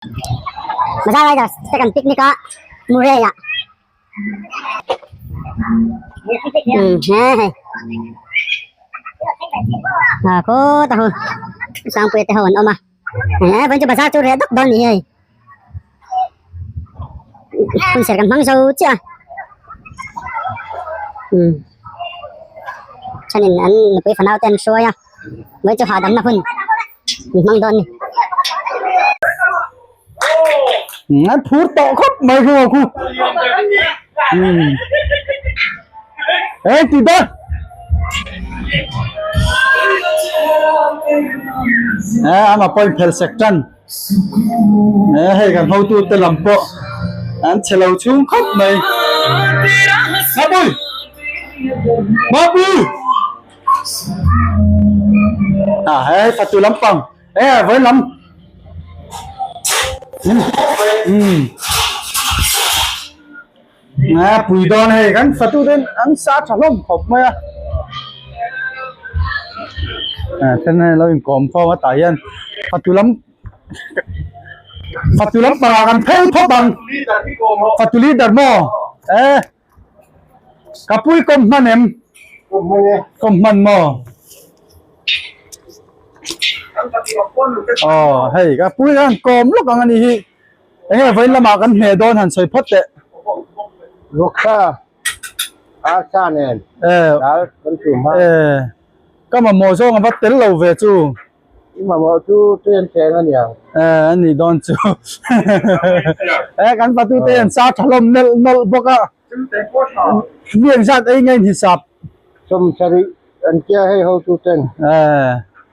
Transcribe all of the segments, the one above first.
Masalah dah tekan piknik kak murah ya. Aku tahu sampai tahun oma. Bantu basah tu redok don ni. Pun serkan bang sau cia. Chanin an pe fanau ten soya. Với cho hà đấm na pun. Mang don ni. งั้นพูดต่อครับไม่รู้กูเอ้ยติดบ้านมาปอยเพลเซกตันให้กันเขาตัวเตลัมโปอันเชลาวชุ่มครับไหมมาบุยให้ประตูลำปังไว้ลำปุยดอนให้กันประตูเดินอันซาฉลมขบไหมท่านให้เราอิงกอมเข้ามาตายันประตูลำปากันเพ่งพบังประตูลีดารโมกับปุยกลมมันเอ็มกลมมันโมให้กับปุ้ยกันกลมลูกกันนี่ไว้ละมากันเฮดอนหันใส่พัดเตะลูกค้าอาชาเนี่ยแล้วมันจุ่มมาก็มาโมโซกันพัดเตะเราเวจูมาโมจูเตียนแจงกันอย่างอันนี้ดอนจูกันประตูเตียนซาถล่มนลบอกว่าเลี้ยงชาติไงหิสับสมชริอันเจ้าให้เขาจูเตียน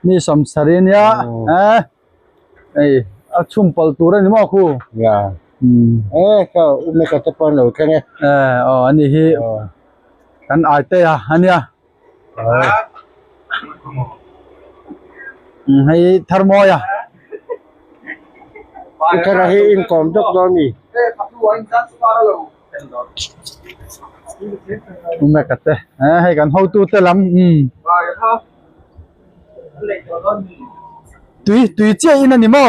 นี่สมสรินยะเอาชุ่มปลตูรันนี่มั้งครูก็ไม่กระจะปนหรือแค่ไงอันนี้ฮีกันไอเตะอันเนี้ยให้ทาร์โมยะแค่ให้อินคอมจบตอนนี้ไม่กระเตะให้กันเขาตู้เตะลำตุยเจ้าอินนี่มั้ง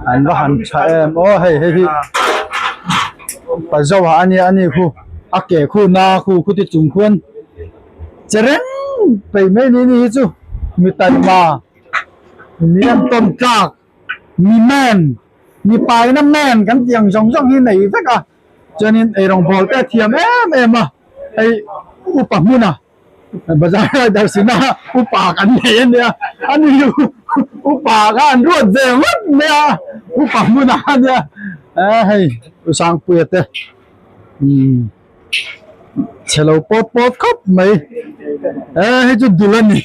อันว่าหันใช่ให้พี่ปัจจุบันอันนี้คู่อาเกะคู่นาคู่ที่จุ่มควรเจริญไปไม่นี่จู่มีตันมามีน้ำต้มจากมีแม่นมีปลายน้ำแม่นกันอย่างสองที่ไหนสักอ่ะจนไอ้รองบอลแต่เทียมอ่ะไอ้อุปมุนะภาษาดาร์สินะอุปากันเนี่ยอันนี้อุปากันรวดเร็วเนี่ยอุปมุนะเนี่ยให้อุสังเปียเตเชลล์ป๊อปครับไหมให้จุดดุลันนี่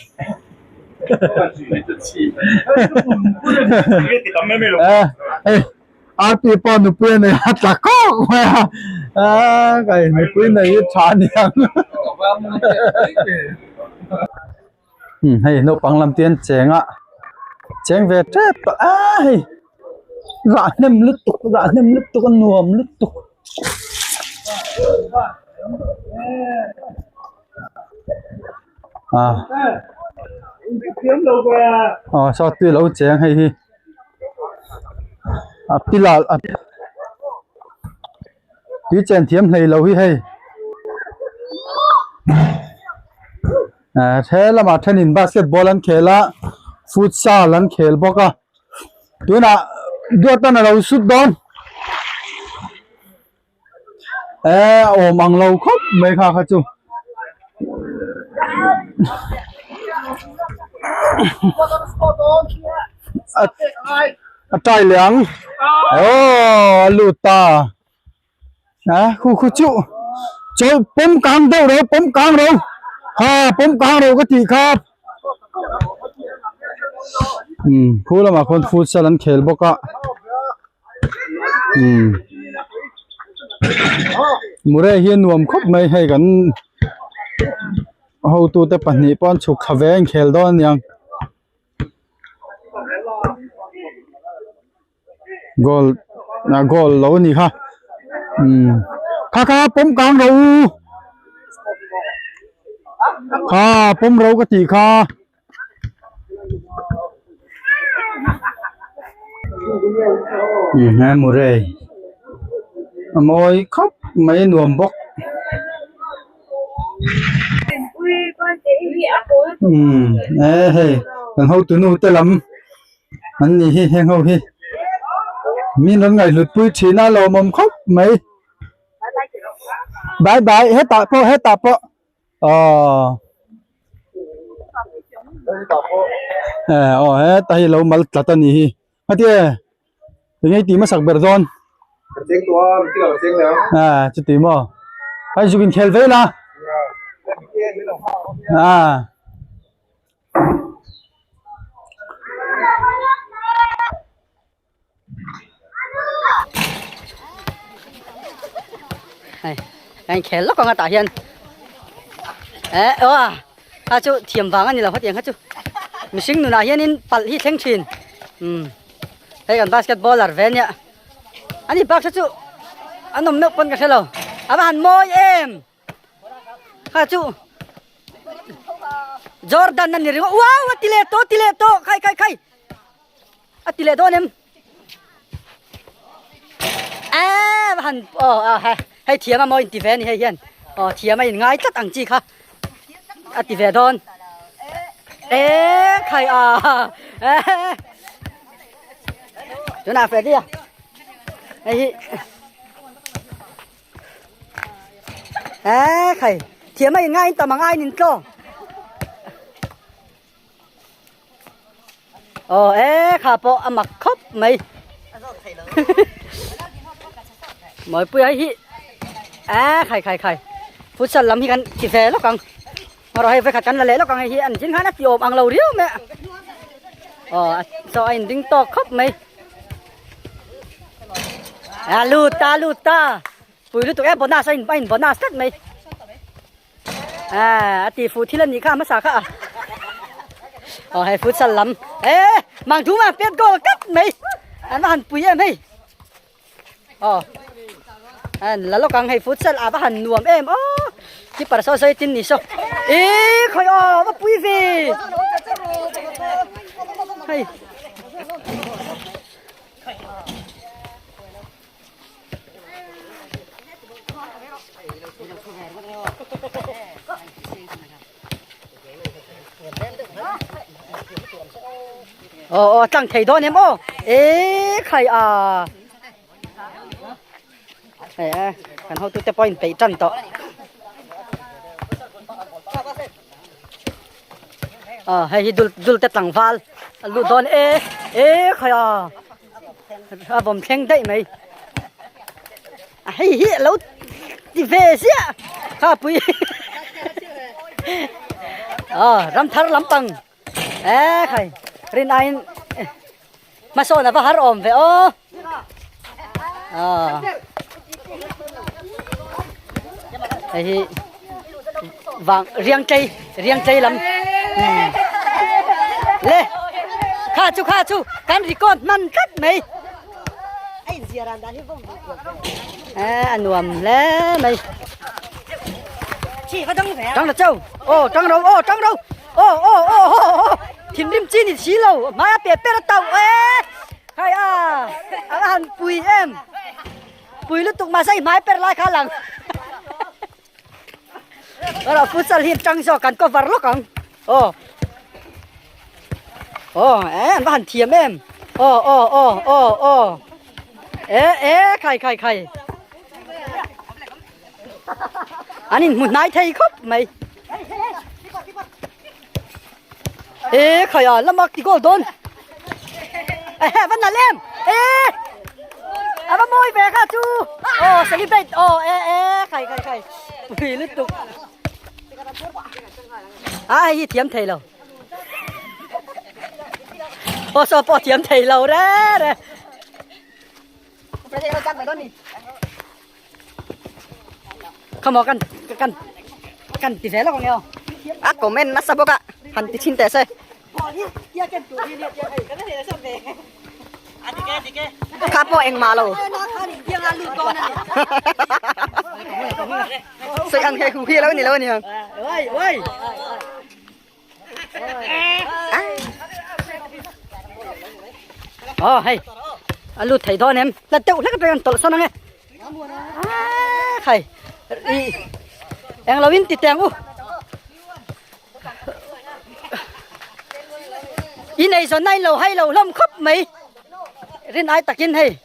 อาร์ตีปอนนุเปียเนี่ยตะก้อกมาไก่นุเปียเนี่ยชาเนี่ยให้นกปังลำเตียนเจ๋งอ่ะเจ๋งเวทเจ็บร้านน้ำลึกตุกกันนัวมลึกตุกชอบตีเราเจ๋งให้ที่ตีลาตีเจนเทียมให้เราให้เทละมาเทนินบาสเกตบอลลันเขละฟุตซอลลันเขลบอกว่าตัวน่ะดูตอนเราสุดดอนโอ้มังเราครบไม่ค่ะค่ะจูตายเหลืองลูตาคู่จุจอยปุ่มกลางเราปุ่มกลางเราปุ่มกลางเราก็ตีครับคู่ละมาคนฟุตซอลลันเขลบอกว่ามุเรเฮียนวมครบไม่ให้กันเอาตัวแต่ปัญหาป้อนฉุกขแวงเขลดอนยังกอลเรานี่ค่ะค่ะปุ่มกลางเราปุ่มเราก็ตีค่ะ ฮะหมูเรยมอยครับไม่หนวมบกเฮ้ยกันเฮาตุนูตะลำอันนี้เฮงเฮาเฮมีนังไงหลุดปุ้ยชีน่าโลมครับไม่บายบายเฮ็ดตาโปอ๋อเฮ็ดตาให้เรามาตะตะนี่ฮะเตี้ยเป็นไงตีมาสักเบอร์ดอนเสียงตัวที่เราเสียงแล้ว จะตีมั้งให้จูกินเคลเวล่ะanh khéo lắm con ngà tả hiền, à chú thiểm vàng anh là phát hiện hết chú, mình sinh nụ nào hiền in bật hi thanh truyền, đây còn basketball là ven nhá, anh đi bác chú, anh nằm nước phân cái thế nào, à bạn môi em, à chú, Jordan anh đi, wow, tileto, khai, à tileto em, à bạn,ให้เทียมามอยติเวนี่ให้เฮียนเทียมาง่ายจัดอังจีค่ะอติเวดอนใครจนาเฟรดี้ไอ้ใครเทียมาง่ายแต่มาง่ายนินก็ข้าพออมักคบไหมหมอยปุ้ยให้ใครฟุตซอลลำที่กันสิเฟแล้วกังเราให้ไปขัดกันละเละแล้วกังให้อันชิ้นข้านัดโยมอังเราเดียวแม่ซอยดึงตอกครบไหมลูตาปุ้ยรู้ตัวบอนาใส่ไปบอนาสักไหมตีฟุตที่เล่นนี่ข้ามาสักให้ฟุตซอลลำมังถูมาเปลี่ยนโกลกับไหมอันนั้นปุ้ยไหมแล้วเรากังให้ฟุตซอลอาบหันนวมที่ปะซอยตินนี่ซะใครว่าปุ้ยเฟ่ตั้งไถ่ดอนเอ็มใครกันเขาตัวจะปล่อยไปจันต่อให้ดูแต่ต่างฟ้าลูดอนใครผมแข่งได้ไหมให้แล้วดิเฟเซียข้าปุ้ยรำทัดลำปังใครเรียนไอมาโซนว่าฮาร์อมเว้ไอ้วางเรียงใจลำเล่ข้าชูกันรีกอนมันกัดไหมอันนวมแล้วไหมจังละเจ้าจังเราทิมริมจีนี่ชี้เรามาเปียเต่าใครหันปุยปุยลุตุกมาใส่ไม้เป็นลายขาหลังเราฟุตซอลทีมจังสอกันก็วาร์ล็อกกันบ้านเทียมใครอันนี้มุนนายไทยครับไหมใครละมักที่โกโดนวันนั้นเล่มมวยแบกจูสลิปได้ใครผีลึกตุกเทียมไทยเราสอบเทียมไทยเราเด้เขาบอกกันติดแผลแล้วของเราคอมเมนต์มาซะบอกหันติชินแต่ใส่ข้าพ่อเองมาแล้วใส่อันแค่คู่พี่แล้วนี่ให้ luột thầy thôi em là tẹo lấy cái tọt sao nghe khải em là win tịt tèng u in này giờ nay lầu hay lầu lâm khắp mấy riêng ai tắc in hay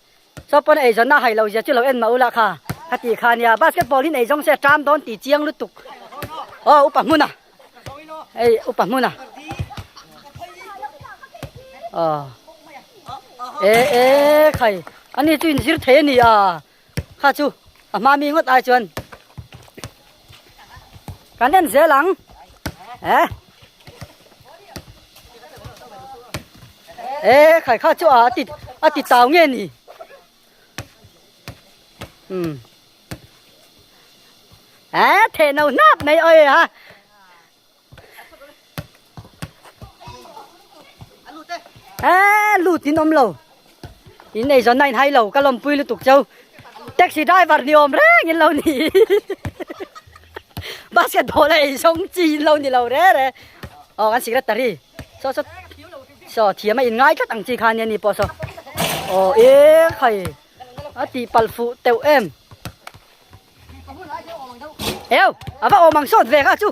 sau bên này giờ na hay lầu giờ chứ lầu em mà u là khà hạt tỷ khà nhà basketball in này giống xe tram đón tỷ chiang lút tục upa mun à upa mun à khải anh ấy chuyên giết thế nhỉ khá chú mà mi ngót ai chuyên cái nên dễ lắm khải khá chú tịt tàu nghe nhỉ thế nào nắp này ơi hả lụt tin ôm lầu in này giờ này hay lầu cái lồng pui lụt tục châu taxi driver ni ôm ré nhìn lầu nỉ basketball này sống chi lầu nỉ lầu ré anh xí ra tari so thiếm mà in ngay các thằng chi khan nè nỉ po so khải tí pal phụ tèo em eo à bác ôm bằng sốt về cả chú